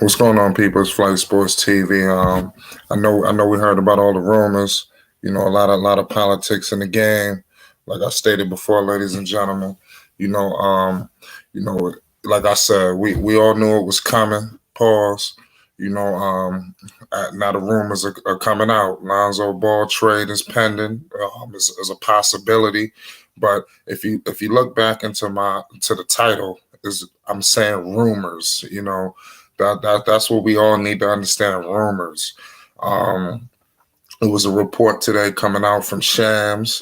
What's going on, people? It's Flight Sports TV. I know we heard about all the rumors. A lot of politics in the game. Like I stated before, ladies and gentlemen. You know, um, you know, like I said, we all knew it was coming. Pause. Now the rumors are coming out. Lonzo Ball trade is pending. Is a possibility, but if you look back to the title, is I'm saying rumors. That's what we all need to understand. Rumors. Um, it was a report today coming out from Shams.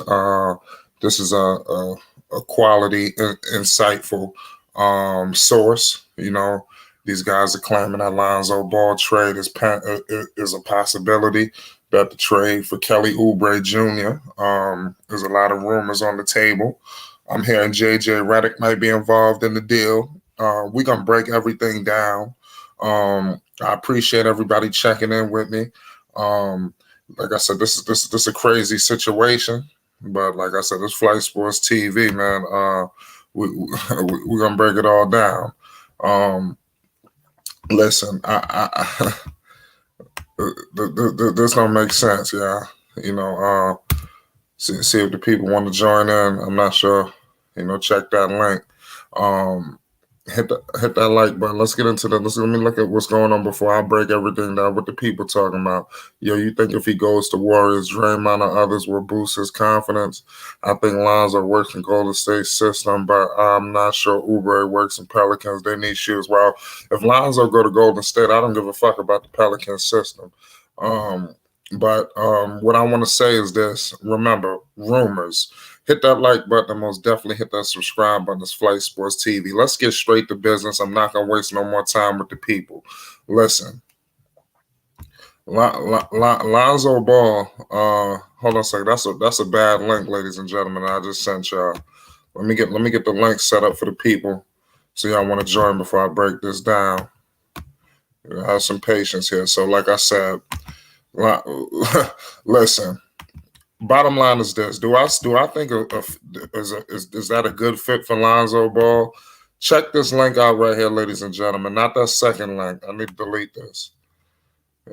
This is a quality, insightful source. These guys are claiming that Lonzo Ball trade is a possibility. That the trade for Kelly Oubre Jr. There's a lot of rumors on the table. I'm hearing JJ Redick might be involved in the deal. We're gonna break everything down. I appreciate everybody checking in with me. Like I said, this is a crazy situation, but like I said, this Flight Sports TV, man. We're gonna break it all down. Um, Listen, this don't make sense, yeah. You know, see if the people want to join in. I'm not sure. Check that link. Um, hit that like button. Let's get into that. Let me look at what's going on before I break everything down. What the people talking about? Yo, you think if he goes to Warriors, Draymond or others will boost his confidence? I think Lonzo works in Golden State system, but I'm not sure Oubre works in Pelicans. They need shoes. Well, if Lonzo go to Golden State, I don't give a fuck about the Pelicans system. But what I want to say is this: remember, rumors. Hit that like button and most definitely hit that subscribe button. It's Flight Sports TV. Let's get straight to business. I'm not going to waste no more time with the people. Listen, Lonzo Ball, hold on a second. That's a bad link, ladies and gentlemen. I just sent y'all. Let me get the link set up for the people so y'all want to join before I break this down. Have some patience here. So like I said, listen. Bottom line is this: Do I think is that a good fit for Lonzo Ball? Check this link out right here, ladies and gentlemen. Not that second link. I need to delete this.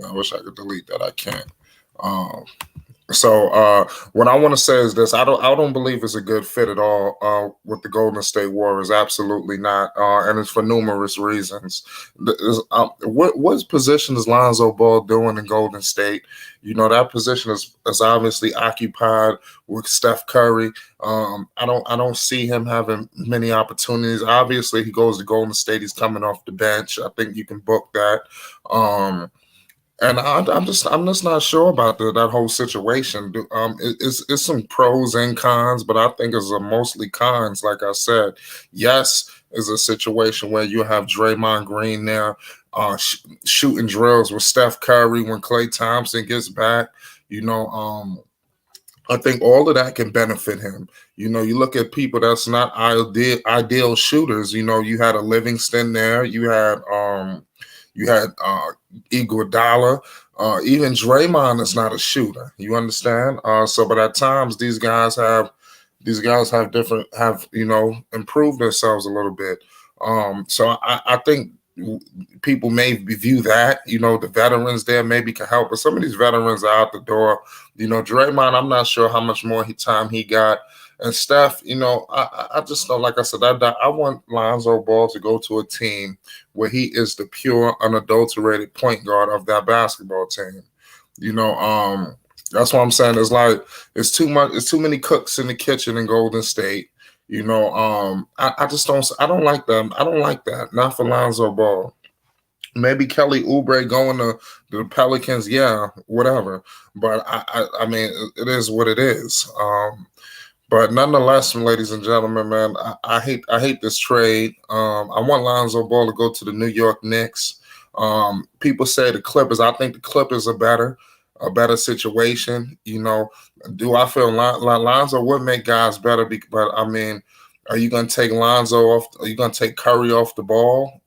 I wish I could delete that. I can't. Um, so what I want to say is this: I don't believe it's a good fit at all with the Golden State Warriors. Absolutely not, and it's for numerous reasons. What position is Lonzo Ball doing in Golden State? That position is obviously occupied with Steph Curry. I don't see him having many opportunities. Obviously, he goes to Golden State. He's coming off the bench. I think you can book that. And I'm just not sure about that whole situation. It's some pros and cons, but I think it's mostly cons. Like I said, yes, is a situation where you have Draymond Green there shooting drills with Steph Curry when Klay Thompson gets back. I think all of that can benefit him. You look at people that's not ideal shooters. You had a Livingston there. You had Iguodala. Even Draymond is not a shooter. You understand? But at times these guys have improved themselves a little bit. So I think people may view that the veterans there maybe can help, but some of these veterans are out the door. Draymond, I'm not sure how much more time he got. And Steph, I just know, like I said, I want Lonzo Ball to go to a team where he is the pure, unadulterated point guard of that basketball team. That's what I'm saying. It's too much. It's too many cooks in the kitchen in Golden State. I just don't like them. I don't like that. Not for Lonzo Ball. Maybe Kelly Oubre going to the Pelicans, yeah, whatever. But I mean, it is what it is. But nonetheless, ladies and gentlemen, man, I hate this trade. I want Lonzo Ball to go to the New York Knicks. People say the Clippers. I think the Clippers are a better situation. Do I feel Lonzo would make guys better? But I mean, are you going to take Lonzo off? Are you going to take Curry off the ball?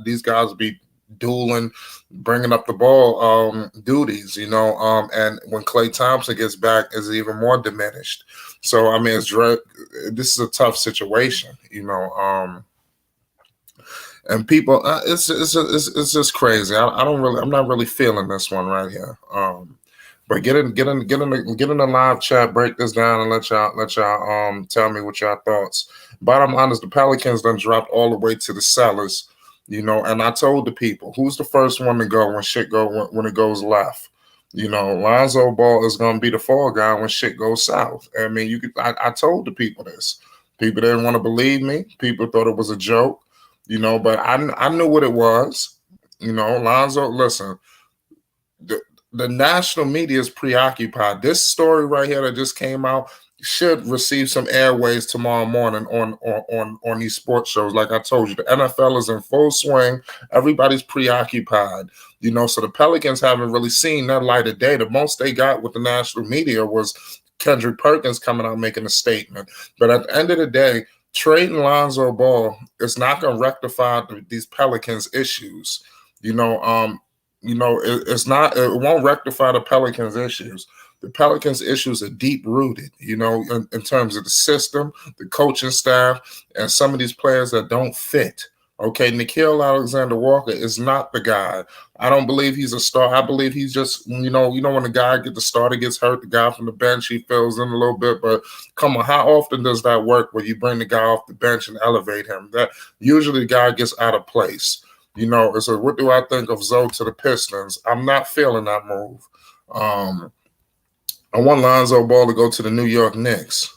These guys be dueling, bringing up the ball duties. And when Klay Thompson gets back, is even more diminished. So I mean, this is a tough situation. And people, it's just crazy. I'm not really feeling this one right here. But get in the live chat, break this down, and let y'all tell me what y'all thoughts. Bottom line is the Pelicans done dropped all the way to the sellers, and I told the people who's the first one to go when shit when it goes left. Lonzo Ball is gonna be the fall guy when shit goes south. I mean, I told the people this. People didn't want to believe me. People thought it was a joke, but I knew what it was. Lonzo, listen, the national media is preoccupied. This story right here that just came out should receive some airways tomorrow morning on these sports shows. Like I told you, the NFL is in full swing. Everybody's preoccupied. So the Pelicans haven't really seen that light of day. The most they got with the national media was Kendrick Perkins coming out making a statement. But at the end of the day, trading Lonzo Ball is not going to rectify these Pelicans issues. It's not. It won't rectify the Pelicans' issues. The Pelicans' issues are deep rooted. In terms of the system, the coaching staff, and some of these players that don't fit. Okay, Nickeil Alexander-Walker is not the guy. I don't believe he's a star. I believe he's just, when the guy the starter gets hurt, the guy from the bench, he fills in a little bit. But come on, how often does that work where you bring the guy off the bench and elevate him? That usually the guy gets out of place. So what do I think of Zoe to the Pistons? I'm not feeling that move. I want Lonzo Ball to go to the New York Knicks.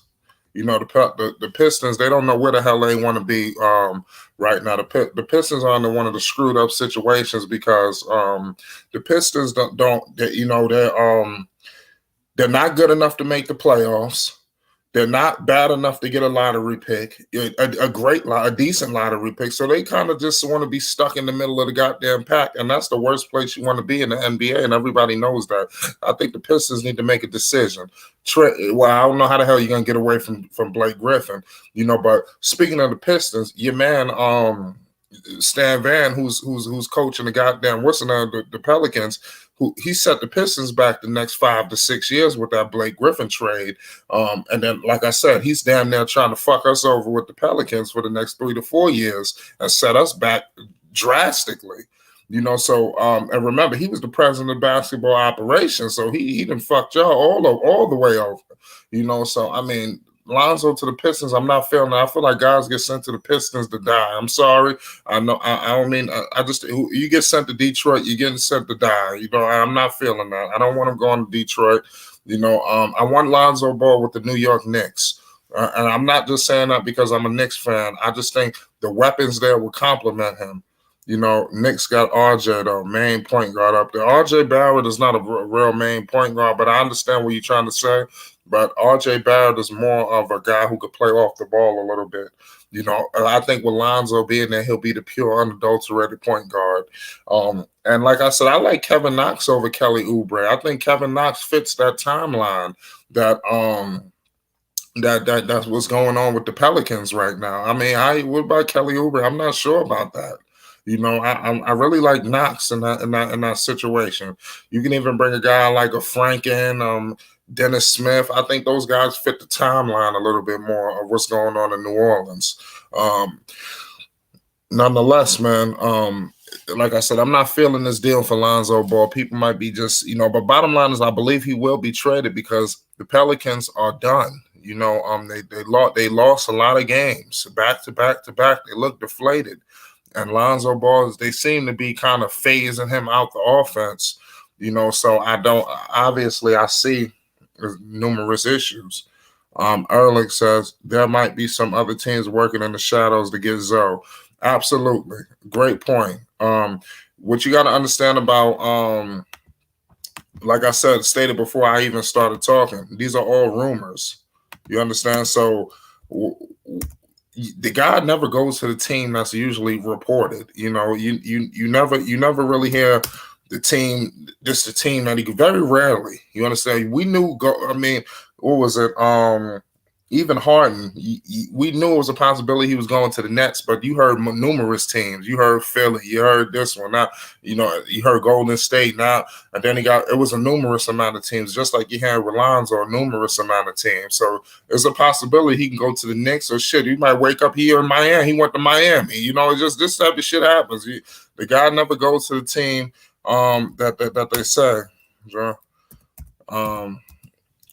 The Pistons, they don't know where the hell they want to be right now. The Pistons are in one of the screwed up situations because the Pistons they're not good enough to make the playoffs. They're not bad enough to get a lottery pick, a decent lottery pick. So they kind of just want to be stuck in the middle of the goddamn pack. And that's the worst place you want to be in the NBA. And everybody knows that. I think the Pistons need to make a decision. Well, I don't know how the hell you're going to get away from Blake Griffin, but speaking of the Pistons, your man, Stan Van, who's coaching the goddamn the Pelicans, he set the Pistons back the next 5 to 6 years with that Blake Griffin trade. And then, like I said, he's damn near trying to fuck us over with the Pelicans for the next 3 to 4 years and set us back drastically. And remember, he was the president of basketball operations, so he done fucked y'all all the way over. So I mean, Lonzo to the Pistons, I'm not feeling that. I feel like guys get sent to the Pistons to die. I'm sorry. I know. I don't mean. I just, you get sent to Detroit, you're getting sent to die. I'm not feeling that. I don't want him going to Detroit. I want Lonzo Ball with the New York Knicks. And I'm not just saying that because I'm a Knicks fan. I just think the weapons there will complement him. Knicks got RJ, though, main point guard up there. RJ Barrett is not a real main point guard, but I understand what you're trying to say. But RJ Barrett is more of a guy who could play off the ball a little bit. I think with Lonzo being there, he'll be the pure, unadulterated point guard. And like I said, I like Kevin Knox over Kelly Oubre. I think Kevin Knox fits that timeline that that's what's going on with the Pelicans right now. I mean, what about Kelly Oubre? I'm not sure about that. I really like Knox in that situation. You can even bring a guy like a Franken, Dennis Smith. I think those guys fit the timeline a little bit more of what's going on in New Orleans. Nonetheless, man, like I said, I'm not feeling this deal for Lonzo Ball. People might be just, but bottom line is I believe he will be traded because the Pelicans are done. They lost a lot of games back to back to back. They look deflated. And Lonzo Ball, they seem to be kind of phasing him out the offense, so I see numerous issues. Ehrlich says there might be some other teams working in the shadows to get Zoe. Absolutely. Great point. What you got to understand about, like I said, stated before I even started talking, these are all rumors. You understand? So the guy never goes to the team that's usually reported. You never really hear the team. This the team that he very rarely. You understand? We knew. What was it? even Harden, we knew it was a possibility he was going to the Nets, but you heard numerous teams. You heard Philly, you heard this one. Now, you heard Golden State now, and then it was a numerous amount of teams, just like you had with Lonzo, a numerous amount of teams. So there's a possibility he can go to the Knicks, or shit, he might wake up here in Miami. He went to Miami. It's just this type of shit happens. The guy never goes to the team that they say.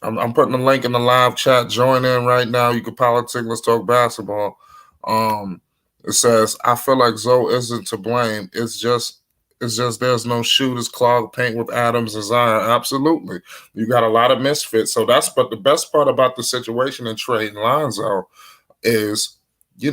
I'm putting the link in the live chat. Join in right now. You can politic. Let's talk basketball. It says, I feel like Zoe isn't to blame. It's just there's no shooters clogged paint with Adams and Zion. Absolutely. You got a lot of misfits. But the best part about the situation in trading Lonzo is you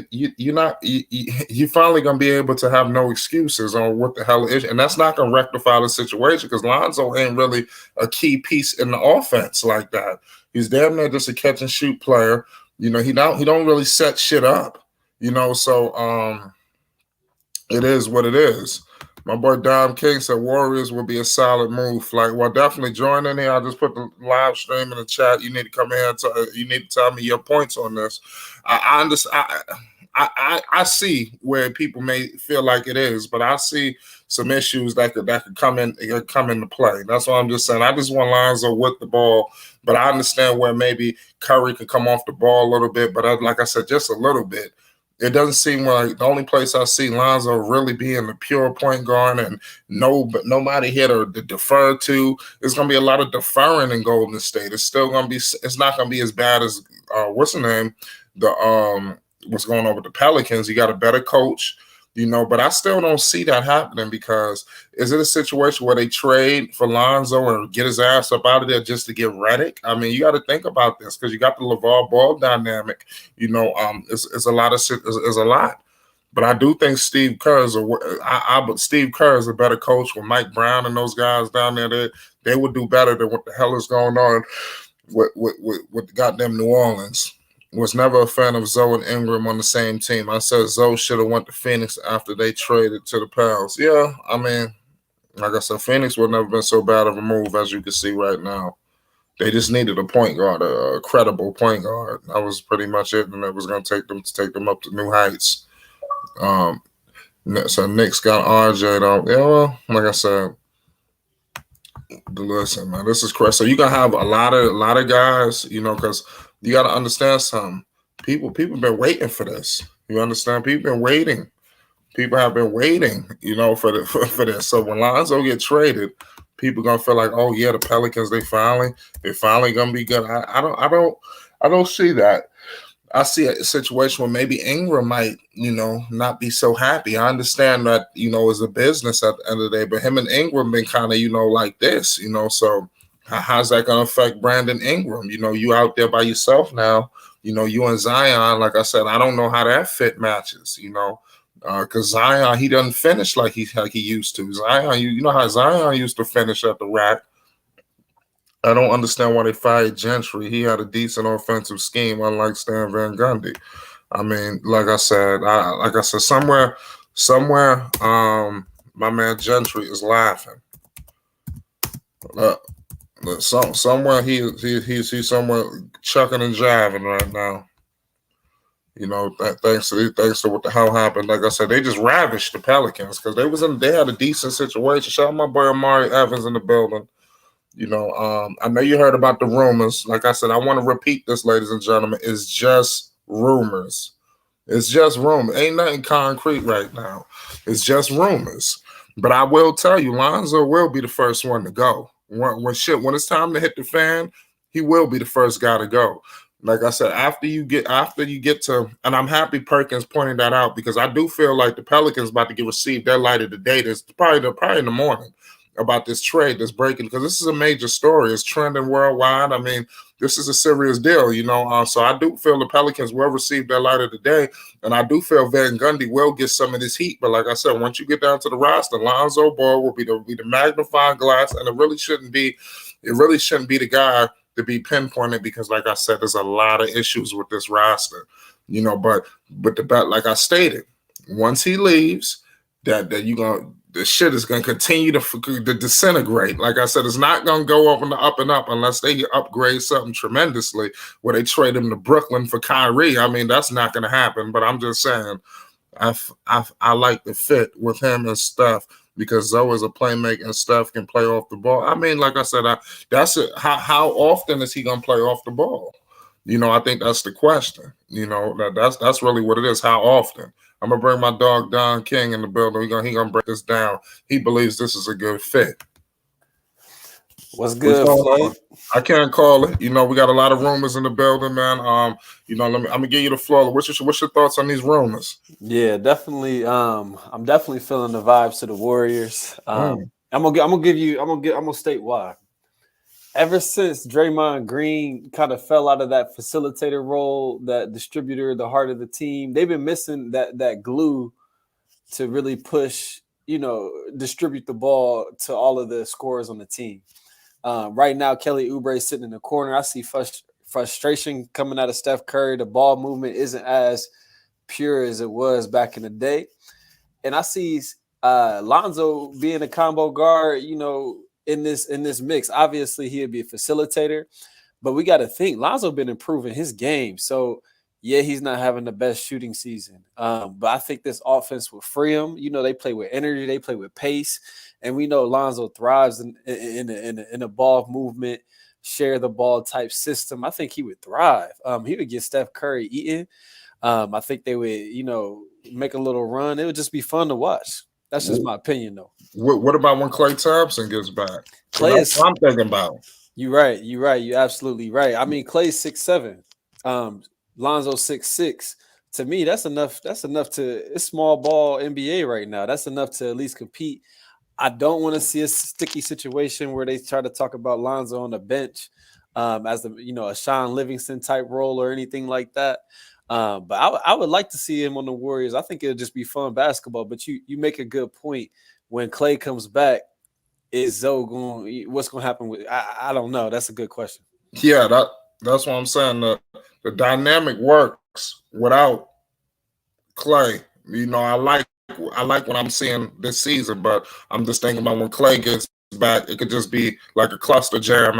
finally gonna be able to have no excuses on what the hell is, and that's not gonna rectify the situation because Lonzo ain't really a key piece in the offense like that. He's damn near just a catch and shoot player. He don't really set shit up. So it is what it is. My boy Dom King said Warriors will be a solid move. Definitely join in here. I just put the live stream in the chat. You need to come here and you need to tell me your points on this. I understand. I see where people may feel like it is, but I see some issues that could come into play. That's why I'm just saying. I just want Lonzo with the ball, but I understand where maybe Curry could come off the ball a little bit, but like I said, just a little bit. It doesn't seem like the only place I see Lonzo really being the pure point guard and nobody here to defer to. There's going to be a lot of deferring in Golden State. It's still going to be. It's not going to be as bad as what's the name? What's going on with the Pelicans? You got a better coach, but I still don't see that happening because is it a situation where they trade for Lonzo and get his ass up out of there just to get Redick? I mean, you got to think about this because you got the LeVar Ball dynamic. It's a lot of shit. It's a lot. But I do think Steve Kerr is a better coach with Mike Brown and those guys down there. They would do better than what the hell is going on with goddamn New Orleans. Was never a fan of Zoe and Ingram on the same team. I said Zoe should have went to Phoenix after they traded to the Pels. Yeah, I mean, like I said, Phoenix would never been so bad of a move as you can see right now. They just needed a point guard, a credible point guard. That was pretty much it, and it was going to take them up to new heights. So Knicks got RJ though. Yeah, well, like I said, listen, man, this is crazy. So you gonna have a lot of guys, because you got to understand something. People been waiting for this. You understand? People been waiting. People have been waiting, for this. So when Lonzo get traded, people gonna feel like, oh yeah, the Pelicans they finally gonna be good. I don't see that. I see a situation where maybe Ingram might, not be so happy. I understand that, it's a business at the end of the day, but him and Ingram been kind of, like this, so. How's that going to affect Brandon Ingram? You out there by yourself now. You and Zion, like I said, I don't know how that fit matches, because Zion, he doesn't finish like he used to. Zion, you know how Zion used to finish at the rack. I don't understand why they fired Gentry. He had a decent offensive scheme, unlike Stan Van Gundy. I mean, like I said, somewhere, my man Gentry is laughing. Somewhere he's somewhere chucking and jiving right now. Thanks to what the hell happened. Like I said, they just ravished the Pelicans because they had a decent situation. Shout out my boy Amari Evans in the building. I know you heard about the rumors. Like I said, I want to repeat this, ladies and gentlemen. It's just rumors. It's just rumors. Ain't nothing concrete right now. It's just rumors. But I will tell you, Lonzo will be the first one to go. When it's time to hit the fan, he will be the first guy to go. Like I said, after you get to, and I'm happy Perkins pointing that out because I do feel like the Pelicans about to receive their light of the day. It's probably in the morning about this trade that's breaking because this is a major story. It's trending worldwide. I mean, this is a serious deal, So I do feel the Pelicans will receive their light of the day, and I do feel Van Gundy will get some of this heat. But like I said, once you get down to the roster, Lonzo Ball will be the magnifying glass, and it really shouldn't be the guy to be pinpointed because, like I said, there's a lot of issues with this roster, But like I stated, once he leaves, that you gonna the shit is going to continue to disintegrate. Like I said, it's not going to go up and up unless they upgrade something tremendously where they trade him to Brooklyn for Kyrie. I mean, that's not going to happen. But I'm just saying, I like the fit with him and Steph because Zoe is a playmaker and Steph can play off the ball. I mean, like I said, that's it. How often is he going to play off the ball? I think that's the question. That's really what it is. How often? I'm gonna bring my dog Don King in the building. He gonna break this down. He believes this is a good fit. What's good, Floyd? I can't call it. We got a lot of rumors in the building, man. I'm gonna give you the floor. What's your thoughts on these rumors? Yeah, definitely. I'm definitely feeling the vibes to the Warriors. I'm gonna state why. Ever since Draymond Green kind of fell out of that facilitator role, that distributor, the heart of the team, they've been missing that glue to really push, distribute the ball to all of the scorers on the team. Right now, Kelly Oubre is sitting in the corner. I see frustration coming out of Steph Curry. The ball movement isn't as pure as it was back in the day. And I see Lonzo being a combo guard, in this mix. Obviously, he'd be a facilitator, but we got to think Lonzo been improving his game. So, yeah, he's not having the best shooting season. But I think this offense will free him. They play with energy, they play with pace, and we know Lonzo thrives in a ball movement, share the ball type system. I think he would thrive. He would get Steph Curry eating. I think they would, make a little run. It would just be fun to watch. That's just my opinion, though. What about when Klay Thompson gets back? That's what I'm thinking about. You're right. You're absolutely right. I mean, Klay's 6'7", Lonzo 6'6". To me, that's enough. That's enough it's small ball NBA right now. That's enough to at least compete. I don't want to see a sticky situation where they try to talk about Lonzo on the bench as a Sean Livingston type role or anything like that. But I would like to see him on the Warriors. I think it'll just be fun basketball. But you make a good point. When Klay comes back, is Zoe going? What's going to happen with? I don't know. That's a good question. Yeah, that's what I'm saying. The dynamic works without Klay. I like what I'm seeing this season, but I'm just thinking about when Klay gets back, it could just be like a cluster jam,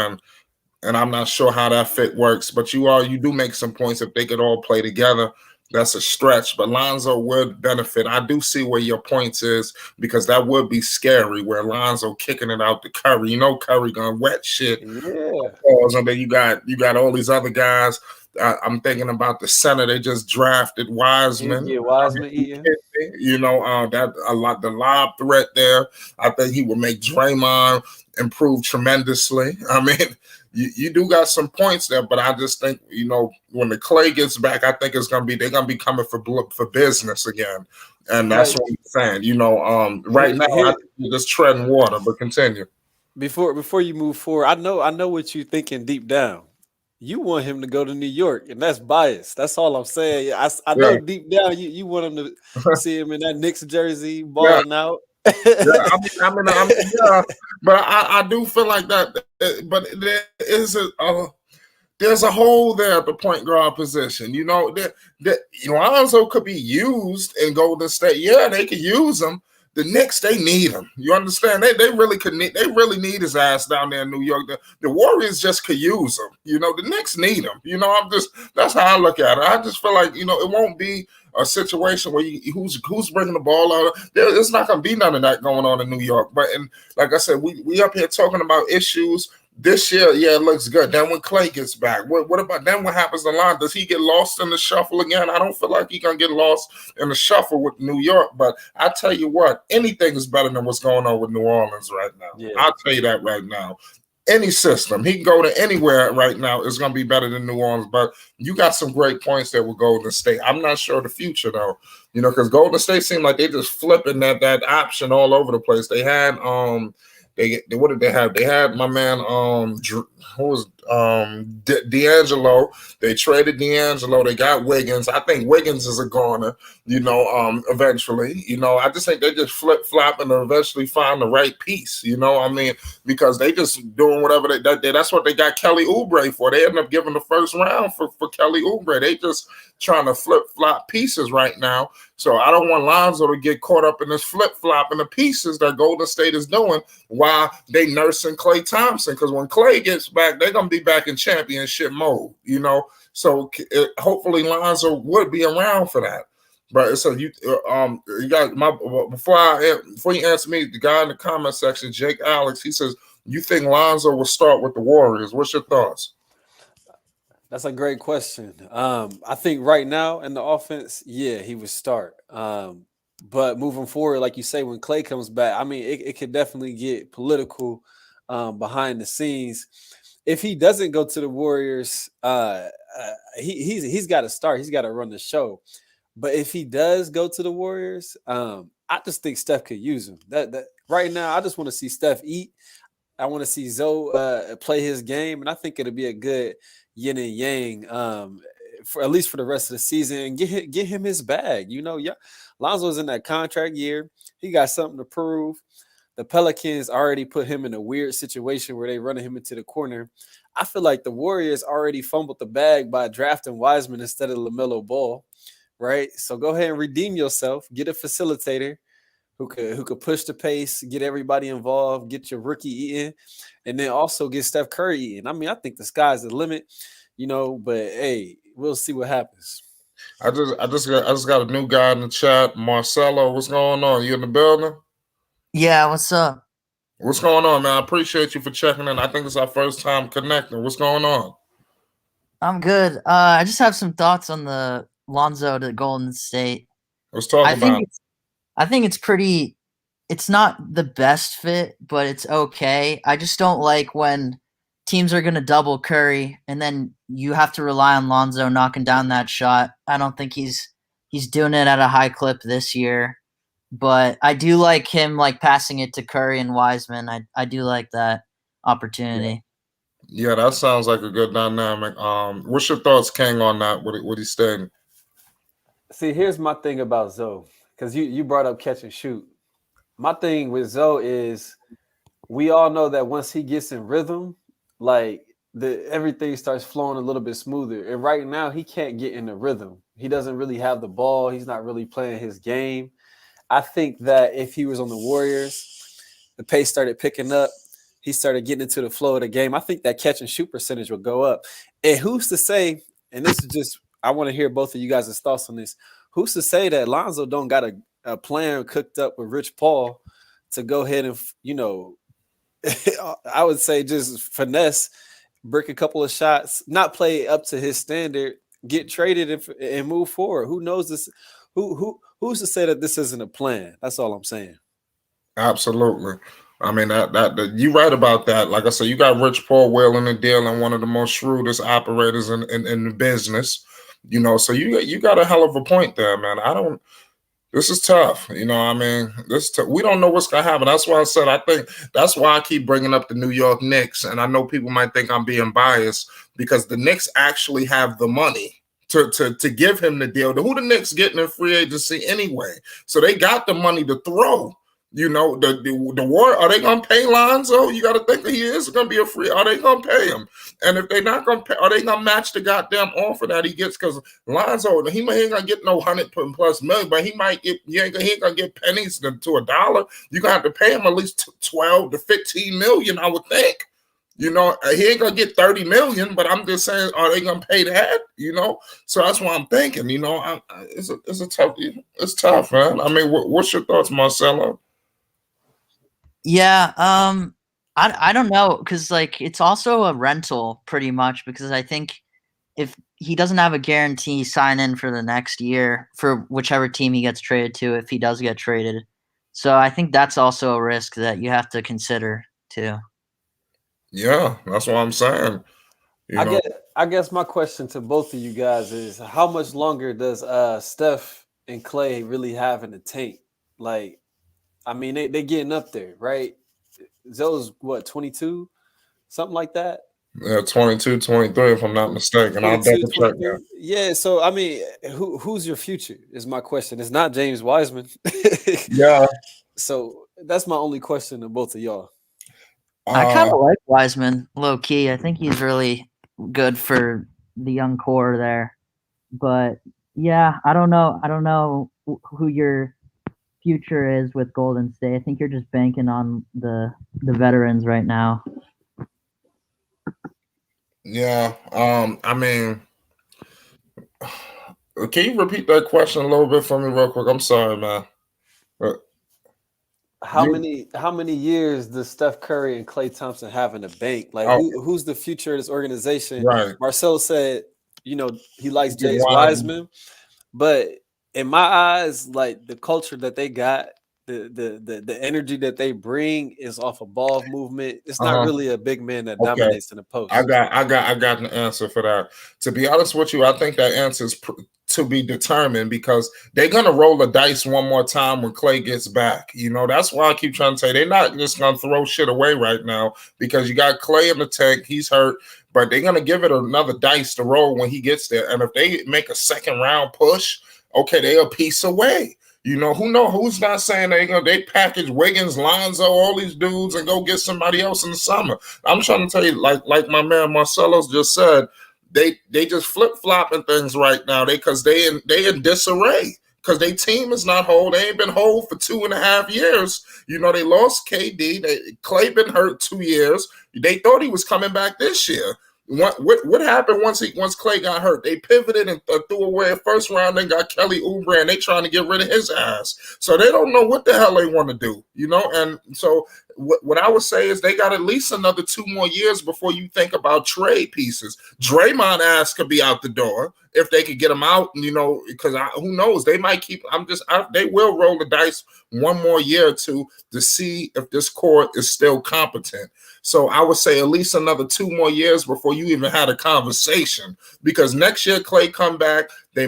and I'm not sure how that fit works. But you do make some points if they could all play together. That's a stretch, but Lonzo would benefit. I do see where your point is because that would be scary where Lonzo kicking it out to Curry. Curry gonna wet shit. Yeah. And then you got all these other guys. I'm thinking about the center they just drafted, Wiseman. Yeah, Wiseman. The lob threat there. I think he would make Draymond improve tremendously. I mean, you do got some points there, but I just think when the Klay gets back, I think they're gonna be coming for business again, and that's what I'm saying. Right now I think you're just treading water, but continue. Before you move forward, I know what you're thinking deep down. You want him to go to New York, and that's bias. That's all I'm saying. I know deep down you want him to see him in that Knicks jersey balling out. But I do feel like that. But there is there's a hole there at the point guard position. Lonzo could be used in Golden State. Yeah, they could use him. The Knicks, they need him. You understand? They really could need. They really need his ass down there in New York. The Warriors just could use him. The Knicks need him. That's how I look at it. I just feel like it won't be a situation where who's bringing the ball out. There's not going to be none of that going on in New York. But like I said, we up here talking about issues. This year, yeah, it looks good. Then when Klay gets back, what about then? What happens to Lon? Does he get lost in the shuffle again? I don't feel like he's gonna get lost in the shuffle with New York. But I tell you what, anything is better than what's going on with New Orleans right now. Yeah. I'll tell you that right now. Any system, he can go to anywhere right now. It's gonna be better than New Orleans. But you got some great points there with Golden State. I'm not sure of the future though, because Golden State seemed like they just flipping that option all over the place. They had what did they have? They had my man who was D'Angelo. They traded D'Angelo. They got Wiggins. I think Wiggins is a goner, eventually. I just think they just flip-flop and eventually find the right piece, because they just doing whatever that's what they got Kelly Oubre for. They ended up giving the first round for Kelly Oubre. They just trying to flip-flop pieces right now. So I don't want Lonzo to get caught up in this flip-flop and the pieces that Golden State is doing while they nursing Klay Thompson. Because when Klay gets back, they're going to be back in championship mode, So hopefully Lonzo would be around for that. But so you got before you answer me, the guy in the comment section, Jake Alex, he says, you think Lonzo will start with the Warriors? What's your thoughts? That's a great question. I think right now in the offense, yeah, he would start. But moving forward, like you say, when Klay comes back, I mean, it could definitely get political behind the scenes. If he doesn't go to the Warriors, he's got to start. He's got to run the show. But if he does go to the Warriors, I just think Steph could use him. That right now, I just want to see Steph eat. I want to see Zoe play his game, and I think it'll be a good yin and yang for at least for the rest of the season, and get him his bag. Yeah, Lonzo's in that contract year. He got something to prove. The Pelicans already put him in a weird situation where they running him into the corner. I feel like the Warriors already fumbled the bag by drafting Wiseman instead of LaMelo Ball, right? So go ahead and redeem yourself. Get a facilitator who could push the pace, get everybody involved, get your rookie eating, and then also get Steph Curry eating. I mean, I think the sky's the limit, but hey, we'll see what happens. I just got a new guy in the chat, Marcelo. What's going on? You in the building? Yeah, what's up? What's going on, man? I appreciate you for checking in. I think it's our first time connecting. What's going on? I'm good. I just have some thoughts on the Lonzo to Golden State. Let's talk about it. I think it's pretty. It's not the best fit, but it's okay. I just don't like when teams are going to double Curry and then you have to rely on Lonzo knocking down that shot. I don't think he's doing it at a high clip this year. But I do like him passing it to Curry and Wiseman. I do like that opportunity. Yeah, that sounds like a good dynamic. What's your thoughts, King, on that? What he's saying? See, here's my thing about Zoe, because you brought up catch and shoot. My thing with Zoe is we all know that once he gets in rhythm, everything starts flowing a little bit smoother. And right now, he can't get in the rhythm. He doesn't really have the ball. He's not really playing his game. I think that if he was on the Warriors, the pace started picking up. He started getting into the flow of the game. I think that catch and shoot percentage will go up. And who's to say, and this is just, I want to hear both of you guys' thoughts on this. Who's to say that Lonzo don't got a plan cooked up with Rich Paul to go ahead and, I would say just finesse, break a couple of shots, not play up to his standard, get traded and move forward. Who knows this? Who's to say that this isn't a plan? That's all I'm saying. Absolutely. I mean, that you're right about that. Like I said, you got Rich Paul wheeling the deal and one of the most shrewdest operators in the business. So you got a hell of a point there, man. This is tough. We don't know what's going to happen. That's why I said, I think that's why I keep bringing up the New York Knicks. And I know people might think I'm being biased because the Knicks actually have the money to give him the deal. Who the Knicks getting in free agency anyway? So they got the money to throw. The war, are they going to pay Lonzo? You got to think that he is going to be a free. Are they going to pay him? And if they're not going to pay, are they going to match the goddamn offer that he gets? Because Lonzo, he ain't going to get no 100+ million, but he might get, he ain't going to get pennies to $1. You're going to have to pay him at least 12 to 15 million, I would think. He ain't gonna get 30 million, but I'm just saying, are they gonna pay that? So that's what I'm thinking. It's tough, man. I mean, what's your thoughts, Marcelo? Yeah, I don't know, because it's also a rental pretty much, because I think if he doesn't have a guarantee sign in for the next year for whichever team he gets traded to, if he does get traded. So I think that's also a risk that you have to consider too. Yeah, that's what I'm saying. I guess my question to both of you guys is, how much longer does Steph and Klay really have in the tank? I mean, they getting up there, right? Zoe's what, 22? Something like that? Yeah, 22, 23, if I'm not mistaken. I'll 22, double check that. 23. Yeah, so I mean, who's your future is my question. It's not James Wiseman. Yeah. So that's my only question to both of y'all. I kind of like Wiseman, low key. I think he's really good for the young core there. But yeah, I don't know. I don't know who your future is with Golden State. I think you're just banking on the veterans right now. Yeah. I mean, can you repeat that question a little bit for me real quick? I'm sorry, man. How many years does Steph Curry and Klay Thompson have in the bank? Like who's the future of this organization? Right. Marcel said, he likes James Wiseman, but in my eyes, like the culture that they got, the energy that they bring is off a ball movement. It's not really a big man that dominates in the post. I got an answer for that. To be honest with you, I think that answer is to be determined because they're gonna roll the dice one more time when Klay gets back. That's why I keep trying to say they're not just gonna throw shit away right now because you got Klay in the tank, he's hurt, but they're gonna give it another dice to roll when he gets there. And if they make a second round push, okay, they're a piece away. Who's not saying they package Wiggins, Lonzo, all these dudes and go get somebody else in the summer. I'm trying to tell you, like my man Marcelo's just said, they just flip-flopping things right now. Because they in disarray. Because their team is not whole. They ain't been whole for 2.5 years. They lost KD. Klay been hurt 2 years. They thought he was coming back this year. What happened once Klay got hurt? They pivoted and threw away a first round. Then got Kelly Oubre, and they trying to get rid of his ass. So they don't know what the hell they want to do, And so what I would say is they got at least another 2 more years before you think about trade pieces. Draymond ass could be out the door if they could get him out, because who knows? They might keep. They will roll the dice one more year or two to see if this core is still competent. So I would say at least another 2 more years before you even had a conversation. Because next year Klay come back, they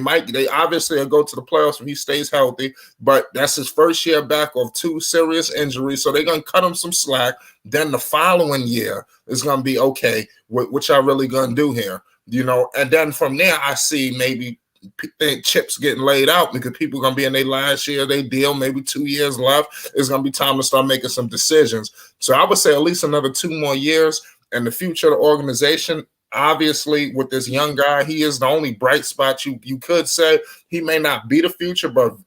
obviously will go to the playoffs when he stays healthy, but that's his first year back of 2 serious injuries. So they're gonna cut him some slack. Then the following year is gonna be okay. What y'all really gonna do here? And then from there I see maybe chips getting laid out because people are going to be in their last year, they deal, maybe 2 years left. It's going to be time to start making some decisions. So I would say at least another 2 more years. And the future of the organization, obviously, with this young guy, he is the only bright spot. You could say he may not be the future, but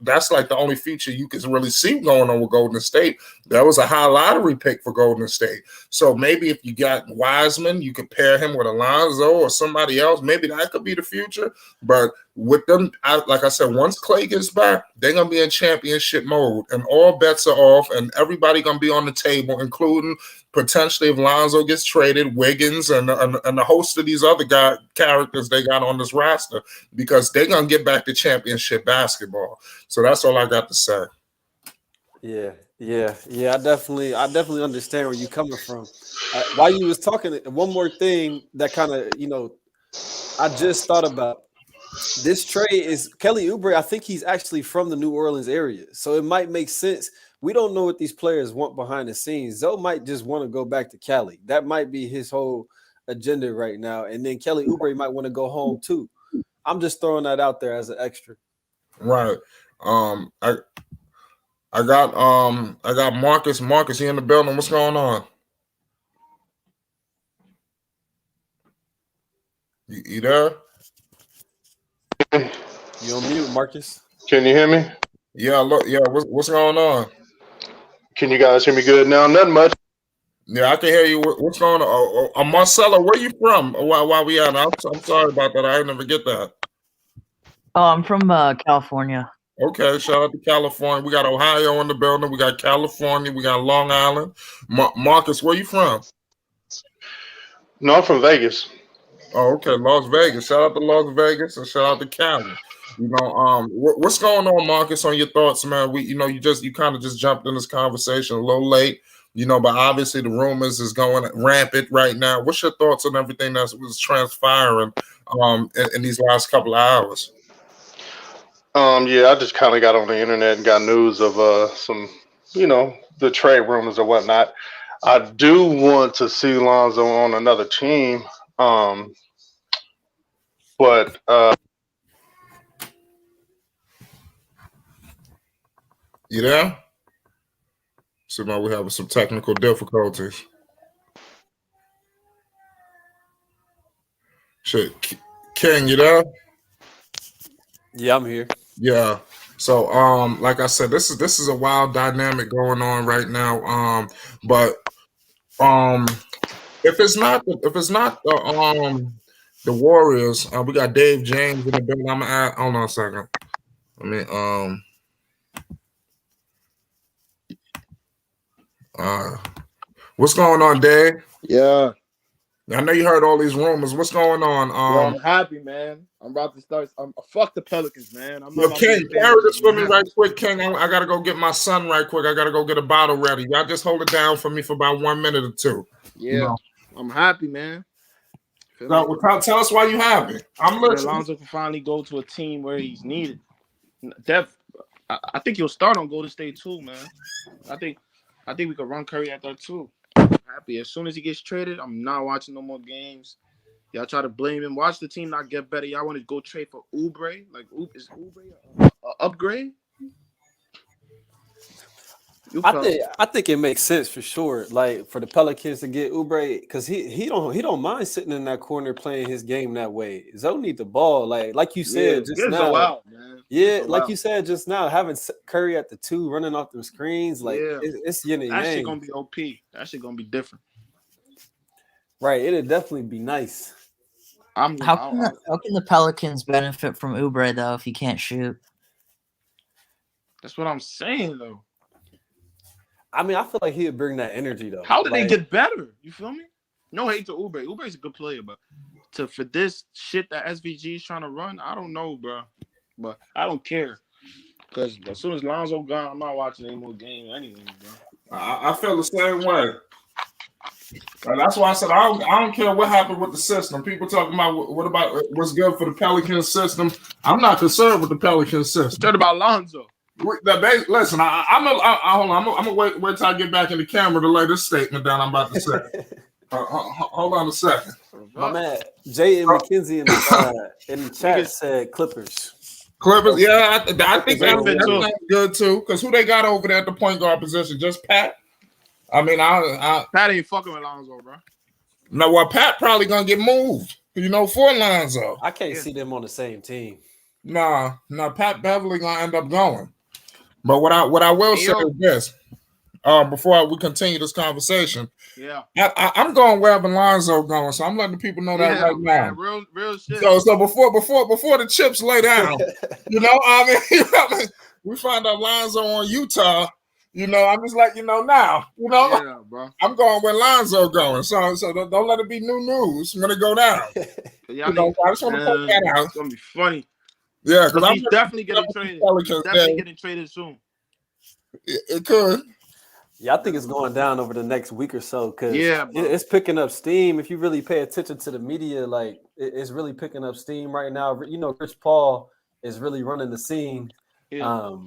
that's like the only future you can really see going on with Golden State. That was a high lottery pick for Golden State. So maybe if you got Wiseman, you could pair him with Lonzo or somebody else. Maybe that could be the future. But with them, like I said, once Klay gets back, they're going to be in championship mode and all bets are off and everybody going to be on the table, including potentially if Lonzo gets traded, Wiggins and the host of these other characters they got on this roster, because they're going to get back to championship basketball. So that's all I got to say. Yeah. I definitely understand where you're coming from. While you was talking, one more thing that kind of, I just thought about. This trade is Kelly Oubre. I think he's actually from the New Orleans area. So it might make sense. We don't know what these players want behind the scenes. Zoe might just want to go back to Cali. That might be his whole agenda right now. And then Kelly Oubre might want to go home too. I'm just throwing that out there as an extra. Right. I got Marcus. Marcus, he in the building. What's going on? You there? You on mute, Marcus? Can you hear me? Yeah, look, yeah. What's going on? Can you guys hear me good now? Nothing much. Yeah, I can hear you. What's going on? Marcelo, where you from? While we at? I'm sorry about that. I never get that. Oh, I'm from California. Okay, shout out to California. We got Ohio in the building. We got California. We got Long Island. Marcus, where you from? No, I'm from Vegas. Oh, okay, Las Vegas. Shout out to Las Vegas and shout out to Cali. What's going on, Marcus? On your thoughts, man? You kind of just jumped in this conversation a little late, but obviously the rumors is going rampant right now. What's your thoughts on everything that was transpiring in these last couple of hours? Yeah, I just kind of got on the internet and got news of some, the trade rumors or whatnot. I do want to see Lonzo on another team, but You there? So now we're having some technical difficulties. Shit, King, you there? Yeah, I'm here. Yeah. So like I said, this is a wild dynamic going on right now. But if it's not the Warriors, we got Dave James in the building. I'm gonna add, hold on a second. I mean what's going on, Dave? Yeah. I know you heard all these rumors. What's going on? Yo, I'm happy, man. I'm about to start. Fuck the Pelicans, man. I'm not Yo, about to King, be a fan carry of this them. for me right quick, King. I gotta go get my son right quick. I gotta go get a bottle ready. Y'all just hold it down for me for about 1 minute or two. Yeah, You know? I'm happy, man. Feel Now, me? tell us why you happy. I'm That listening. Lonzo can finally go to a team where he's needed. I think he'll start on Golden State too, man. I think we could run Curry at that too. I'm happy. As soon as he gets traded, I'm not watching no more games. Y'all try to blame him. Watch the team not get better. Y'all want to go trade for Oubre? Like, is Oubre an upgrade? I think it makes sense for sure. Like for the Pelicans to get Oubre, because he don't mind sitting in that corner playing his game that way. Zoe need the ball, like you said just now. Out, man. Yeah, like you said just now, having Curry at the 2 running off them screens, like it's yin and yang. That shit gonna be OP. That shit gonna be different. Right, it'd definitely be nice. How can the Pelicans benefit from Oubre though if he can't shoot? That's what I'm saying though. I mean, I feel like he'd bring that energy though. How did they get better? You feel me? No hate to Oubre. Oubre's a good player, but for this shit that SVG is trying to run, I don't know, bro. But I don't care. Because as soon as Lonzo gone, I'm not watching any more games anything, bro. I feel the same way. And that's why I said I don't care what happened with the system. People talking about what about what's good for the Pelicans system. I'm not concerned with the Pelicans system. Talking about Lonzo. Listen, hold on. I'm gonna wait till I get back in the camera to lay this statement down. I'm about to say. Hold on a second. My man, Jay and McKenzie in the chat said Clippers. Clippers, yeah, I think that's good too. Because who they got over there at the point guard position? Just Pat. I mean, Pat ain't fucking with Lonzo, bro. No, well, Pat probably gonna get moved. For Lonzo. I can't see them on the same team. No, Pat Beverly gonna end up going. But what I will say is this: before we continue this conversation, I'm going wherever Lonzo going, so I'm letting the people know that right now. Real shit. So before the chips lay down, I mean, we find out Lonzo on Utah. I'm just like now. Yeah, bro. I'm going where Lonzo going. So don't let it be new news when it go down. I just want to point that out. It's gonna be funny. Yeah, because he's definitely getting traded. He's definitely getting traded soon. It could. Yeah, I think it's going down over the next week or so because yeah, it's picking up steam. If you really pay attention to the media, like it's really picking up steam right now. Rich Paul is really running the scene. Yeah.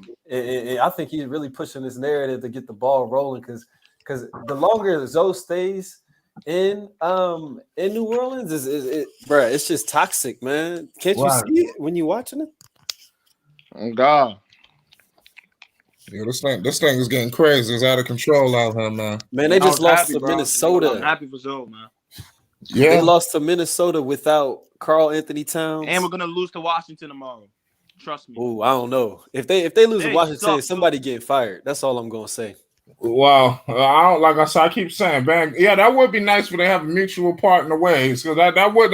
I think he's really pushing this narrative to get the ball rolling because the longer Zoe stays in New Orleans bruh, it's just toxic, man. Can't you see it when you're watching it? Oh God. Yeah, this thing is getting crazy. It's out of control out here, man. Man, they just lost to Minnesota. I'm happy for Zoe, man. Yeah. They lost to Minnesota without Karl Anthony Towns. And we're gonna lose to Washington tomorrow. Trust me. Ooh, I don't know. If they lose to Washington, somebody getting fired. That's all I'm gonna say. Wow, I don't like I said. I keep saying, man. Yeah, that would be nice if they have a mutual part in the ways, because that would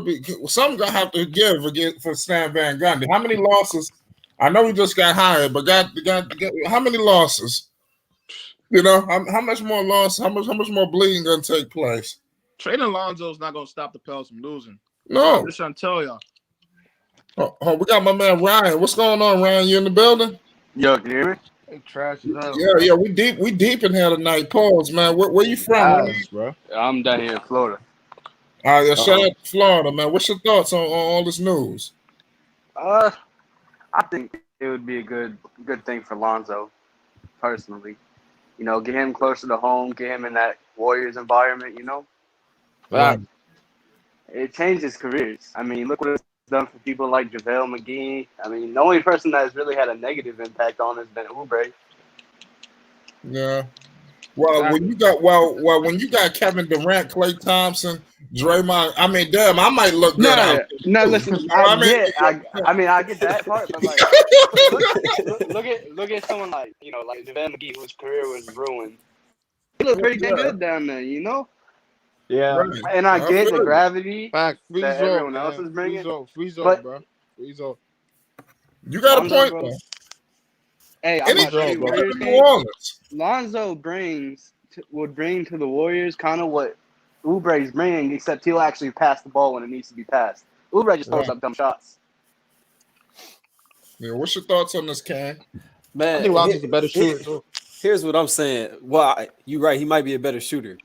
be something gonna have to give again for Stan Van Gundy. How many losses? I know he just got hired, but got how many losses? How much more loss? How much more bleeding gonna take place? Trading Lonzo is not gonna stop the Pels from losing. No, I'm just trying to tell y'all. Oh, we got my man Ryan. What's going on, Ryan? You in the building? Yo, can you hear me? Hey, trash is out. Yeah. We deep in here tonight. Pause, man. Where you from, bro? I'm down here in Florida. Shout out to Florida, man. What's your thoughts on all this news? I think it would be a good thing for Lonzo, personally. You know, get him closer to home, get him in that Warriors environment. You know, Right. it changed his careers. I mean, look what it's done for people like JaVale McGee. I mean, the only person that has really had a negative impact on has been Oubre. Yeah. Well, when you got Kevin Durant, Klay Thompson, Draymond, I mean, damn, I might look good out there. No. too. Listen, You know what I mean, I get that part, but like, look at someone like like JaVale McGee, whose career was ruined. He looked pretty dang good down there, you know. Yeah. Right. And I get feel the you. gravity Fact, free that zone, everyone man. else is bringing. Free zone, but- bro. Free zone. You got a Lonzo, point, bro. though. Hey, I'm Anything gonna tell you, better Warriors than New game, Orleans. Lonzo would bring to the Warriors kind of what Oubre's bringing, except he'll actually pass the ball when it needs to be passed. Oubre just throws Right. up dumb shots. Yeah, what's your thoughts on this, Cam? Man, I think Lonzo's a better shooter too. Here's what I'm saying. Well, you're right. He might be a better shooter.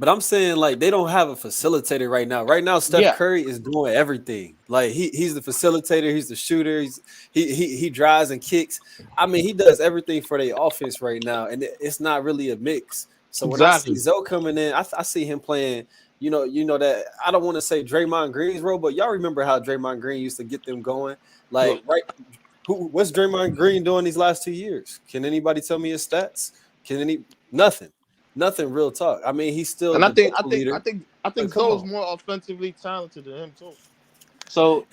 But I'm saying, like, they don't have a facilitator right now. Right now, Steph Curry is doing everything. Like, he's the facilitator. He's the shooter. He drives and kicks. I mean, he does everything for their offense right now. And it's not really a mix. So when I see Zoe coming in, I see him playing, you know that I don't want to say Draymond Green's role, but y'all remember how Draymond Green used to get them going? Like, right? What's Draymond Green doing these last 2 years? Can anybody tell me his stats? Nothing. Real talk. I mean, he's still. And I think Come Zoe's on. more offensively talented than him too. So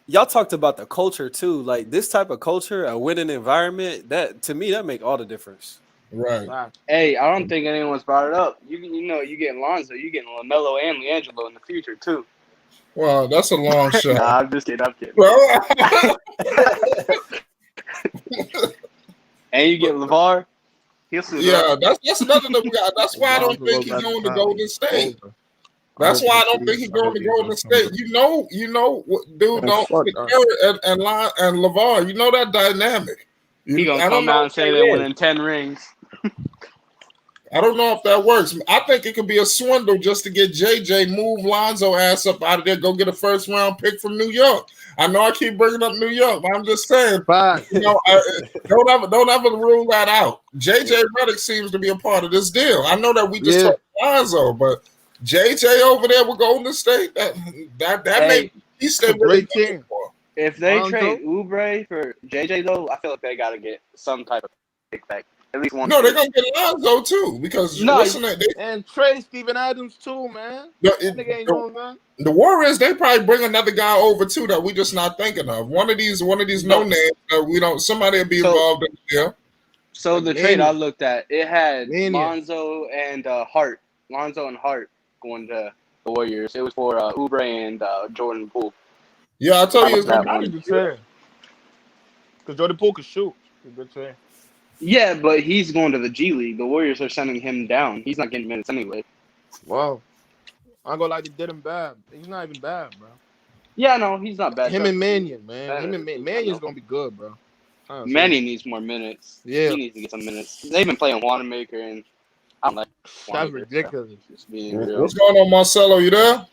Y'all talked about the culture too. Like this type of culture, a winning environment, that to me that make all the difference. Right. Fact. hey, I don't think anyone's brought it up. You getting Lonzo, you getting LaMelo and LiAngelo in the future too. Well, that's a long shot. Nah, I'm just kidding. Well, And you get LeVar. He'll suit yeah, up. that's another thing we got. That's why I don't Lonzo think he's goes going to back Golden State. Over. That's why I don't think he's going to Golden State. You know, dude, Oh, don't fuck Curry and LeVar. You know that dynamic. He gonna I don't come know out if and say that they're works. winning 10 rings. I don't know if that works. I think it could be a swindle just to get JJ, move Lonzo ass up out of there, go get a first round pick from New York. I know I keep bringing up New York, but I'm just saying, Fact. don't ever rule that out. JJ Redick seems to be a part of this deal. I know that we just talked Lonzo, but JJ over there with Golden State, that may he stay Great team. If they Lonzo? trade Oubre for JJ though, I feel like they gotta get some type of pick back. At least one. No, they're gonna get Lonzo too because And trade Steven Adams too, man. That nigga ain't going, man. the Warriors, they probably bring another guy over too that we just not thinking of. One of these no names that we don't. Somebody will be involved in the deal. So the trade I looked at, it had Mania. Lonzo and Hart going to the Warriors. It was for Oubre and Jordan Poole. Yeah, I told you it's that gonna one. be Because Jordan Poole can shoot. It's a good trade. Yeah, but he's going to the G League. The Warriors are sending him down. He's not getting minutes anyway. Wow. I'm gonna like they did him bad. He's not even bad, bro. Yeah, no, he's not bad. Him and Mannion, man. Mannion's gonna be good, bro. Honestly. Mannion needs more minutes. Yeah. He needs to get some minutes. They've been playing Wanamaker, and I don't like That's Wanamaker, ridiculous. so just being real. What's going on, Marcelo? You there?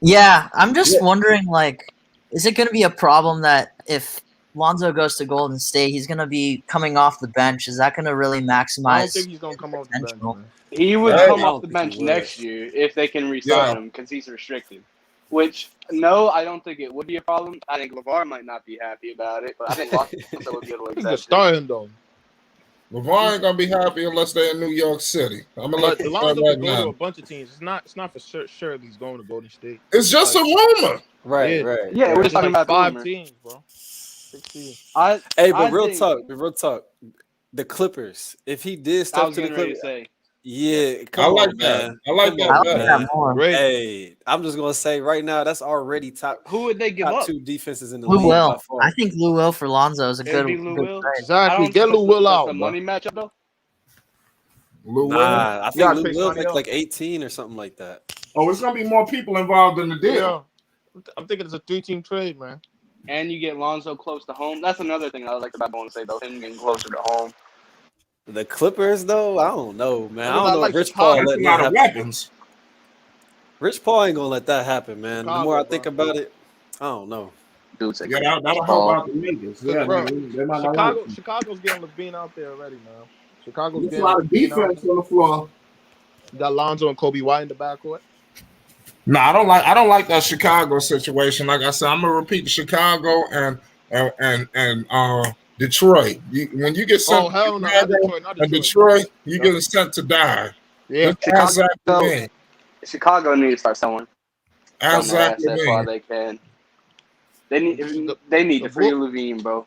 Yeah, I'm just wondering, like, is it going to be a problem that if Lonzo goes to Golden State, he's going to be coming off the bench? Is that going to really maximize? I don't think he's gonna come off the bench, potential? man. He would Right. come I off the don't think bench he would. next year if they can re-sign him because he's restricted. Which, no, I don't think it would be a problem. I think LeVar might not be happy about it, but I think Lonzo would be able to He's accept a it. star him though. LeVar ain't gonna be happy unless they're in New York City. I'm gonna let But you know Lonzo right can go to a now. bunch of teams. It's not for sure he's going to Golden State. It's just a rumor. Right, Yeah. right. Yeah, we're There's just talking like about 5 rumor. teams, bro. 6 teams. Hey, but I real think- talk. The Clippers. If he did I stuff was to the getting ready to Clippers, say. yeah, come I on, like that. man. I like Come that on, I like better. man. that more. Great. Hey, I'm just gonna say right now that's already top Who would they give up? 2 defenses in the Lou league Will. by far. I think Lou Will for Lonzo is a It good, would be Lou good Will. trade. I Exactly. don't Get think Lou Will that's out, a bro. money matchup though. Lou Will. Nah, I You think gotta Lou pay Will somebody make else. like 18 or something like that. Oh, it's gonna be more people involved in the deal. Yeah. I'm thinking it's a 3-team trade, man. And you get Lonzo close to home. That's another thing I like about Golden State, though. Him getting closer to home. The Clippers, though, I don't know, man. I Because don't I know like if Rich Chicago. Paul That's a letting lot that of happen. weapons. Rich Paul ain't gonna let that happen, man. Chicago, the more I bro. think about it, I don't know. Dude, say Yeah, that'll help out the Lakers. Yeah, Bro, they might not want it. Chicago's getting Levine out there already, man. Chicago's There's a getting lot of defense on the floor. You got Lonzo and Kobe White in the backcourt. No, I don't like that Chicago situation. Like I said, I'm gonna repeat Chicago and Detroit. When you get sent Oh to hell no, not Chicago Detroit, not and Detroit. Detroit, you get sent to die. Yeah, That's Zach Levine. Chicago need to start selling That's their Zach assets while Levine. they can. They need to free Levine, bro.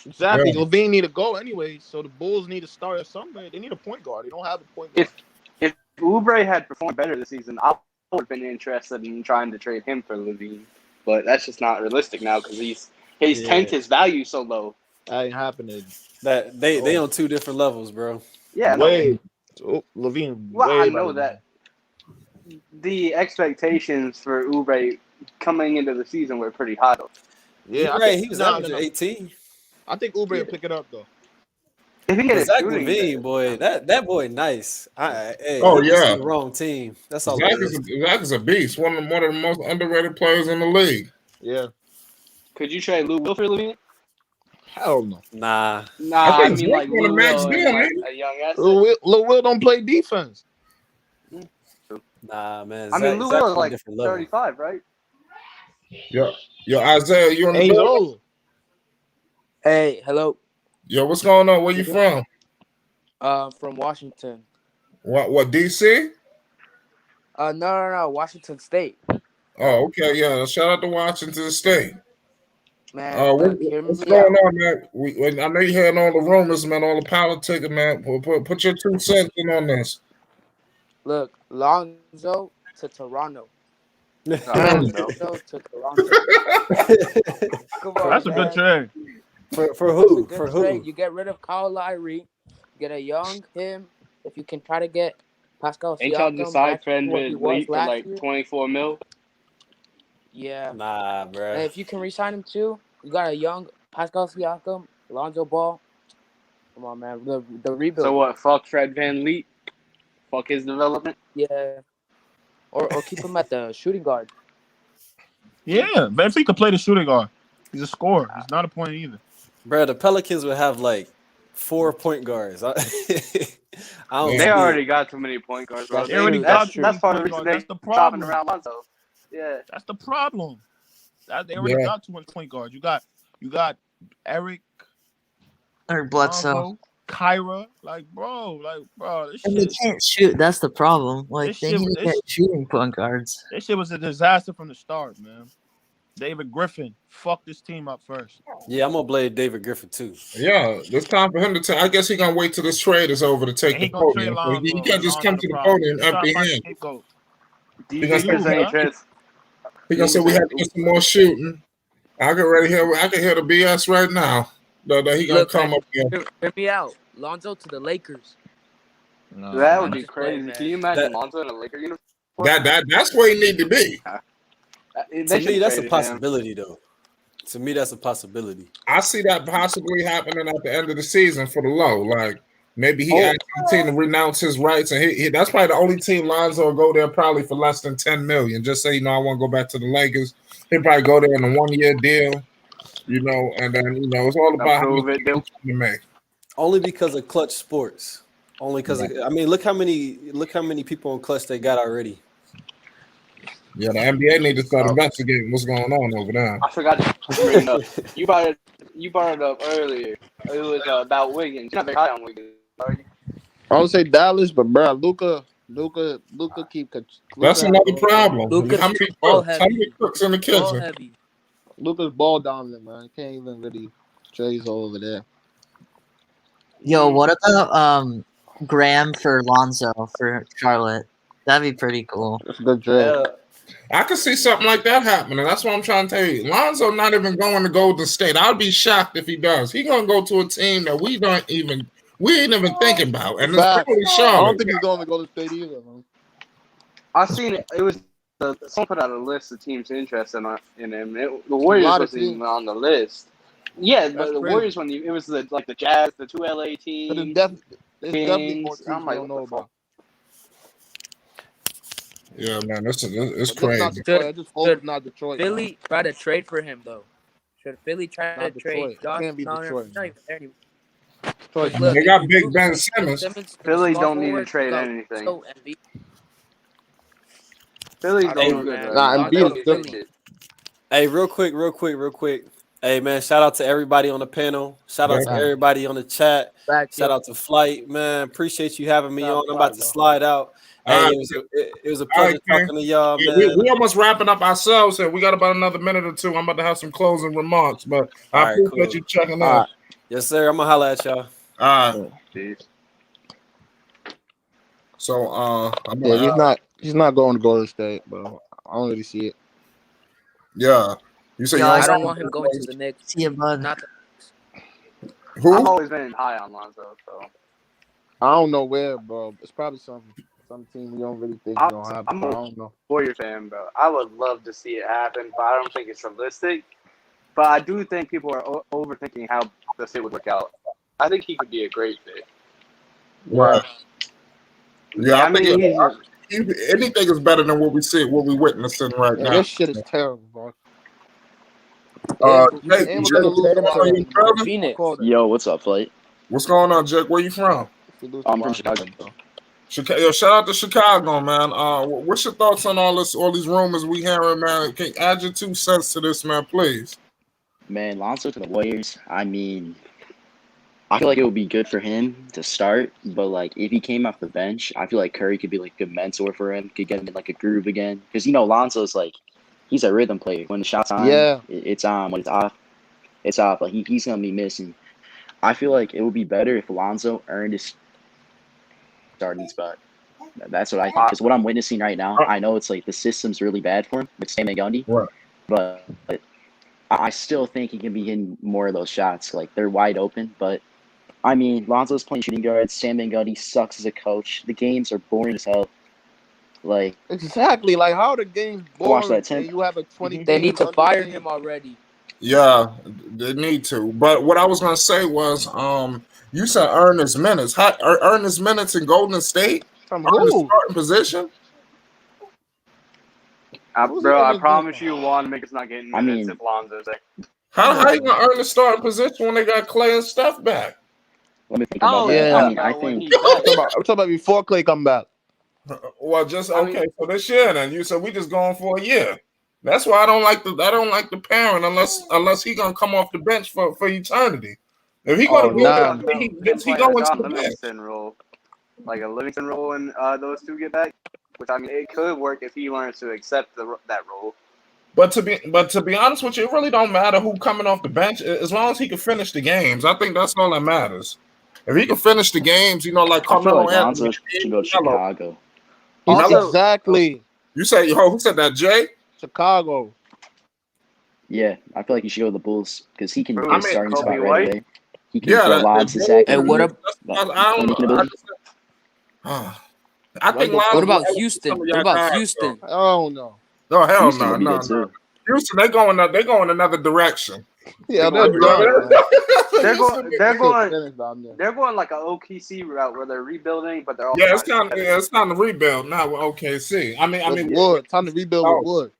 exactly. Yeah. Levine need to go anyway, so the Bulls need to start at somewhere. They need a point guard. They don't have a point guard. If Oubre had performed better this season, I would have been interested in trying to trade him for Levine. But that's just not realistic now because he's tanked his value so low. That ain't happening. That they on two different levels, bro. Yeah, way. Levine. Well, way I know better. that. The expectations for Oubre coming into the season were pretty high, though. Yeah, He was averaging 18. I think Oubre will pick it up though. If he get Zach shooting, Levine, boy, that boy nice. Hey, Oh, he just yeah. on the wrong team. That's all. Zach is a beast. One of the most underrated players in the league. Yeah. Could you trade Lou Will for Levine? Hell no. Nah. Nah, I mean Zach like on the Lou max Will deal, and, like, man. a young asset. Lil Will don't play defense. Nah, man. I mean, Lou Zach Will is on a like different level. 35, right? Yo, Isaiah, you on the And he's board? old. Hey, hello. Yo, what's going on? Where you from? From Washington. What DC? No, Washington State. Oh, okay, yeah. Shout out to Washington State. Man, hear What's me going out. on, man? I know you heard all the rumors, man, all the politics, man. Put your 2 cents in on this. Look, Lonzo to Toronto. No. Lonzo to Toronto. Come on, That's a man. good trade. For who? Good For trade. who? You get rid of Kyle Lowry, get a young him. If you can try to get Pascal Ain't y'all Siakam decide back to what he Fred was Lee for last like year. 24 mil? Yeah. Nah, bro. And if you can re-sign him too, you got a young Pascal Siakam, Lonzo Ball. Come on, man. The rebuild. So what? Fuck Fred VanVleet? Fuck his development? Yeah. Or keep him at the shooting guard. Yeah, VanVleet could play the shooting guard. He's a scorer. He's not a point either. Bro, the Pelicans would have like 4 point guards. I don't They see already it. got too many point guards, bro. They already That's got two part of point the reason guards. they That's the chopping problem. around Lonzo. Yeah. That's the problem. They already got 2 point guards. You got Eric Bledsoe. Lonzo, Kyra. Bro, this And they shit. can't shoot. That's the problem. Like This they shit- need to this- get shooting point guards. This shit was a disaster from the start, man. David Griffin fucked this team up first. Yeah, I'm gonna blame David Griffin too. Yeah, it's time for him to take. I guess he's gonna wait till this trade is over to take And he the gonna trade podium. Lonzo. He can't just Lonzo come the to the problem. podium He's trying to empty find a handed. scapegoat. Defense ain't trust. He gonna say we have to get some more shooting. I can hear the BS right now. That he gonna Look, come man, up here. hear me out. Lonzo to the Lakers. No, That would be just playing, crazy. man. Can you imagine Lonzo in a Laker uniform? That's where he need to be. To me, that's a possibility, though. To me, that's a possibility. I see that possibly happening at the end of the season for the low. Like maybe he asked the team to renounce his rights, and he that's probably the only team Lonzo will go there probably for less than $10 million. Just say, I want to go back to the Lakers. He'll probably go there in a 1-year deal, and then it's all about how much money you make. Only because of Clutch Sports. Only because look how many people in Clutch they got already. Yeah, the NBA need to start investigating what's going on over there. I forgot to bring it up. You brought it up earlier. It was about Wiggins. You're not very high on Wiggins, are you? I would say Dallas, but bro, Luka keep. That's another problem. Luka's How many ball cooks? How many heavy. cooks in the Ball kitchen? heavy. Luka's ball dominant, man. Can't even really trade over there. Yo, what about Graham for Lonzo for Charlotte? That'd be pretty cool. That's a good trade. I could see something like that happening. That's what I'm trying to tell you. Lonzo not even going to Golden State. I'd be shocked if he does. He gonna go to a team that we ain't even thinking about, and it's probably I Charlotte. don't think he's going to go to state either, man. I seen it. It was someone put out a list of teams interested in him. The Warriors wasn't even on the list. Yeah, the Warriors when it was the Jazz, the 2 LA teams. But there's definitely more Kings. teams I'm we like, don't know about. Yeah, man, it's But crazy. I just hope it's not Detroit. Philly try to trade for him though. Should Philly try Not to trade Detroit. It can't be Josh? No, Detroit, he's not even there anymore. Look, They if got you Big do Ben trade Simmons. Simmons for Philly small don't need to forward, trade you got anything. Lonzo and Embiid. Philly's I no don't know, good man. right Nah, now. Embiid They'll is fix different. it. Hey, real quick. Hey, man, shout out to everybody on the panel. Shout out to Yeah. everybody on the chat. Facts, Shout yo. out to Flight, man. Appreciate you having me Shout out on. to I'm about Flight, to bro. slide out. All Hey, right, it was a all pleasure right, King. talking to y'all, Yeah, man. we almost wrapping up ourselves here. We got about another minute or two. I'm about to have some closing remarks, but I All right, appreciate cool. you checking in. All right. Yes, sir. I'm gonna holla at y'all. All right. Jeez. So I'm Yeah, gonna he's not going to Golden State, bro. I don't really see it. yeah. You say Yo, you I don't I got don't want him going to the Knicks. see it, bud. Not the I've who? always been high on Lonzo, so I don't know where, bro. It's probably some team we don't really think is gonna happen. I'm But I a don't know. Warrior fan, bro. I would love to see it happen, but I don't think it's realistic. But I do think people are overthinking how the fit would work out. I think he could be a great fit. Right. Yeah, I I think mean, anything is better than what we witnessing right Yeah, now. this shit is terrible, bro. Jake, And we're Jake, gonna what's lose to going on in Washington, bro. Maryland? Phoenix. I called it. Yo, what's up, Flight? What's going on, Jake? Where you from? If we lose to I'm from Washington, Chicago. bro. Chicago. Yo, shout out to Chicago, man. What's your thoughts on all these rumors we hearing, man? Can you add your 2 cents to this, man, please? Man, Lonzo to the Warriors. I mean, I feel like it would be good for him to start, but like if he came off the bench, I feel like Curry could be like a good mentor for him, could get him in like a groove again. Because Lonzo's like he's a rhythm player. When the shot's on, Yeah. it's on. When it's off, it's off. Like he's gonna be missing. I feel like it would be better if Lonzo earned his starting spot. That's what I think. Because what I'm witnessing right now, I know it's like the system's really bad for him with Sam and Gundy, Right. but I still think he can be hitting more of those shots. Like they're wide open, but I mean, Lonzo's playing shooting guards. Sam Van Gundy sucks as a coach. The games are boring as hell. Like Exactly. Like how the game's watch boring that and temp. you have a 20. They need to fire him already. Yeah, they need to. But what I was gonna say was, you said earn his minutes. Earn his minutes in Golden State? From Earn the who? starting position? bro, I promise you, one niggas not getting I minutes mean- if Lonzo's there. How you gonna earn the starting position when they got Clay and Steph back? Let me think Oh about that. yeah. I mean, I when think he's back. I'm talking about before Clay come back. Well, just I mean- okay. So this year, then you said we just going for a year. That's why I don't like the parent unless he gonna come off the bench for eternity. If he gonna Oh, go, nah. he Him going playing to a John the bench. Livingston role, like a Livingston role when those two get back. Which I mean, it could work if he learns to accept that role. But to be honest with you, it really don't matter who coming off the bench as long as he can finish the games. I think that's all that matters. If he can finish the games, like I feel Carmelo like Lonzo Anthony. should go to Chicago. Also- Exactly. You say who said that, Jay? Chicago. Yeah, I feel like he should go to the Bulls because he can I get a mean, starting Kobe spot right White? away. He can Yeah, throw lobs to Zach. Hey, what up? I think What What about Lonzo- Houston? some of What y'all about guys, Houston? Oh no. though. Oh hell Houston no, would be no, good no. too. Houston, they going another direction. Yeah, they're They're done. Man. They're Houston- going Finished down there. they're going like an OKC route where they're rebuilding, but they're also Yeah, it's trying time to rebuild now with OKC. I With mean, Wood. Time to rebuild with Wood.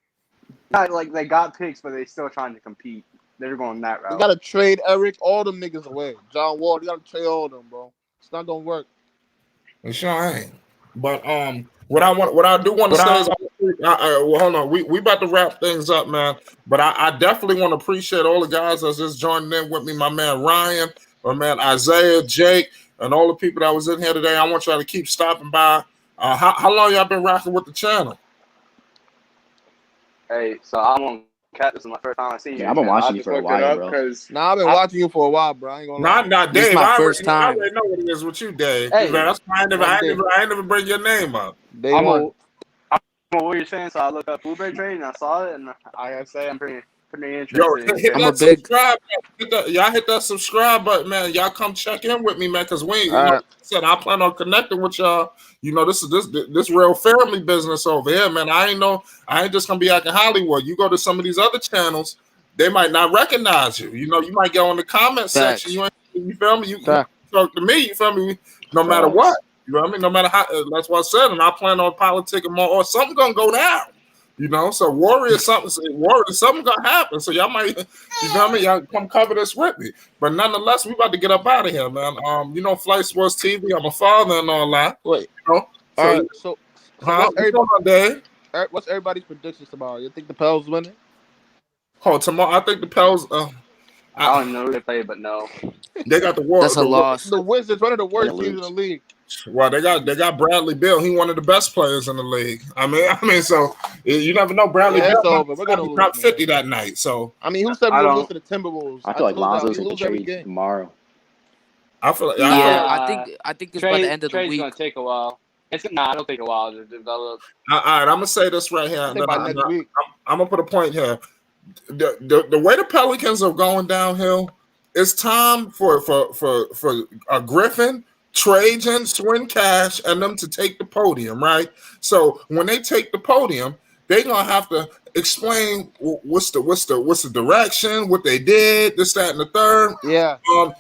not like they got picks, but they're still trying to compete. They're going that You route. gotta trade Eric, all them niggas away. John Wall, you gotta trade all of them, bro. It's not gonna work. it sure ain't. But what I do want to say is, well, hold on, we about to wrap things up, man. But I definitely want to appreciate all the guys that's just joining in with me. My man Ryan, my man Isaiah, Jake, and all the people that was in here today. I want y'all to keep stopping by. How long y'all been rocking with the channel? Hey, so I'm on Cat. This is my first time I see you. Yeah, I've been watching you for a while, bro. Nah, I've been watching you for a while, bro. I ain't gonna lie. Not This Dave. is my I first I time. already know what it is with you, Dave. Hey, That's why I never bring your name up. Day I'm one. a Warriors fan, so I looked up Oubre trade and I saw it, and I gotta say I'm pretty interested. Yo, hit I'm that a big- subscribe button. Y'all hit that subscribe button, man. Y'all come check in with me, man, because we, All right. like I said, I plan on connecting with y'all. This is this real family business over here, man. I ain't just gonna be acting Hollywood. You go to some of these other channels, they might not recognize you. You might go in the comment Facts. section. You feel me? You Facts. talk to me. You feel me? No matter what. You know what I mean? No matter how. That's what I said, and I plan on politicking more, or something gonna go down. You know, so Warriors something gonna happen. So y'all might, you know what I mean? Y'all come cover this with me. But nonetheless, we about to get up out of here, man. You know, Flight Sports TV. I'm a father and all that. Wait. You know? All right. So what's everybody's predictions tomorrow? You think the Pels winning? Oh, tomorrow I think the Pels. I don't know who they play, but no. They got the Warriors. That's a loss. The Wizards, one of the worst teams in the league. Well, they got Bradley Beal. He one of the best players in the league. I mean, so you never know. Bradley Beal we're gonna lose, drop 50 that night. So I mean, who said we would lose to the Timberwolves? I feel like Lonzo's gonna trade tomorrow. I feel like I think it's by the end of the week. Trade's gonna take a while. I don't take a while to develop. All right, I'm gonna say this right here. I think by next week. I'm gonna put a point here. The way the Pelicans are going downhill, it's time for Griffin, Trajan, Swin Cash, and them to take the podium, right? So when they take the podium, they're gonna have to explain what's the direction, what they did, this, that, and the third. Yeah.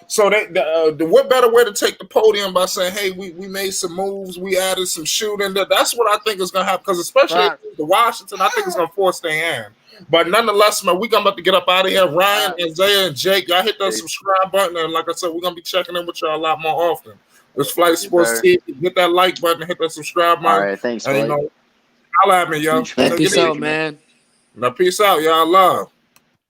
So what better way to take the podium by saying, hey, we made some moves, we added some shooting. That's what I think is gonna happen, because especially the Washington, I think it's gonna force their hand. But nonetheless, man, we're about to get up out of here. Ryan, Isaiah, and Jake, y'all hit that subscribe button, and like I said, we're gonna be checking in with y'all a lot more often. It's Flight Sports TV. Hit that like button, hit that subscribe button. All right, thanks, and, holla at me, yo. Peace out, man. Now, peace out, y'all. Love.